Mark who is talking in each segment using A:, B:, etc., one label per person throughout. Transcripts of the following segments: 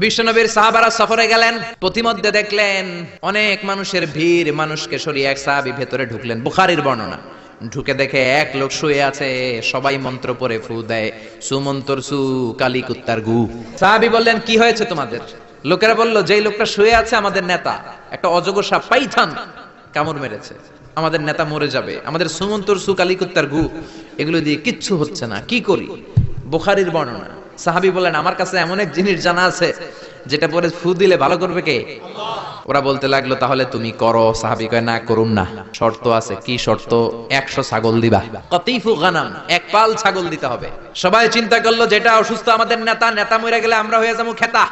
A: বিশ্বনবীর সাহাবারা সফরে গেলেন, পথিমধ্যে দেখলেন অনেক মানুষের ভিড়, মানুষকে সরিয়ে এক সাহাবী ভেতরে ঢুকলেন। বুখারীর বর্ণনা। ঢুকে দেখে এক লোক শুয়ে আছে, সবাই মন্ত্র পড়ে ফু দেয়, সুমন্তর সু কালী কুত্তার গু। সাহাবী বললেন, কি হয়েছে তোমাদের? লোকেরা বলল, যেই লোকটা শুয়ে আছে আমাদের নেতা, একটা অজগর সাপ পাইথন কামড় মেরেছে, আমাদের নেতা মরে যাবে, আমাদের সুমন্তর সু কালী কুত্তার গু এগুলো দিয়ে কিচ্ছু হচ্ছে না, কি করি? বুখারীর বর্ণনা। সাহাবী বলেন, আমার কাছে এমন এক জিনিস জানা আছে যেটা পরে ফু দিলে ভালো করবে কে? ওরা বলতে লাগলো, তাহলে তুমি করো। সাহাবী কয়, না করুম না, শর্ত আছে। কি শর্ত? 100 ছাগল দিবা। কতিফু গানাম, এক পাল ছাগল দিতে হবে। সবাই চিন্তা করলো, যেটা অসুস্থ আমাদের নেতা, নেতা মরে গেলে আমরা হয়ে যাবো খেতা।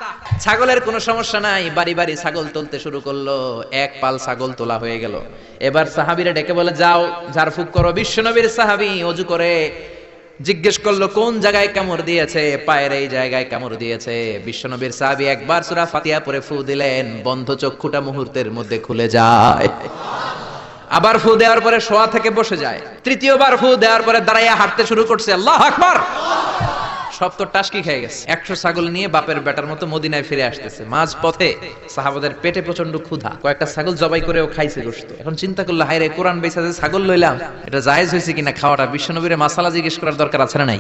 A: ছাগলের কোনো সমস্যা নাই, বাড়ি বাড়ি ছাগল তুলতে শুরু করলো। এক পাল ছাগল তোলা হয়ে গেল। এবার সাহাবীরা ডেকে বলে, যাও ঝাড়ফুঁক করো। বিশ্বনবীর সাহাবী ওযু করে জিজ্ঞেস করলো, কোন জায়গায় কামড় দিয়েছে? পায়ের এই জায়গায় কামড় দিয়েছে। বিশ্বনবীর সাহাবী একবার সূরা ফাতিহা পড়ে ফু দিলেন, বন্ধ চক্ষুটা মুহূর্তের মধ্যে খুলে যায়। আবার ফু দেওয়ার পরে শোয়া থেকে বসে যায়। তৃতীয়বার ফু দেওয়ার পরে দাঁড়াইয়া হাঁটতে শুরু করছে। আল্লাহু আকবার! সব তো টাসকি খেয়ে গেছে। 100 ছাগল নিয়ে বাপের বেটার মতো মদিনায় ফিরে আসতেছে। মাঝ পথে সাহাবাদের পেটে প্রচন্ড ক্ষুধা, কয়েকটা ছাগল জবাই করেও খাইছে গোশত। এখন চিন্তা করলো, হায় রে, কোরআন বেচা যে ছাগল লইলাম, এটা জায়েজ হয়েছে কিনা খাওয়াটা? বিশ্বনবীর মাসালা জিজ্ঞেস করার দরকার আছে না নাই?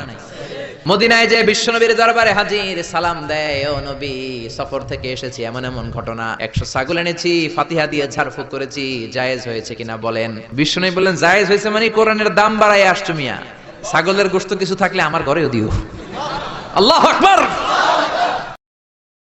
A: মদিনায় যে বিশ্বনবীর দরবারে হাজির, সালাম দেয়, ও নবী, সফর থেকে এসেছি, এমন এমন ঘটনা, 100 ছাগল এনেছি, ফাতিহা দিয়ে ঝাড়ফুঁক করেছি, জায়েজ হয়েছে কিনা বলেন। বিশ্বনবী বললেন, জায়েজ হয়েছে মানে কোরআনের দাম বাড়ায় আসছো মিয়া, ছাগলের গোশত কিছু থাকলে আমার ঘরেও দিও। আল্লাহু আকবার!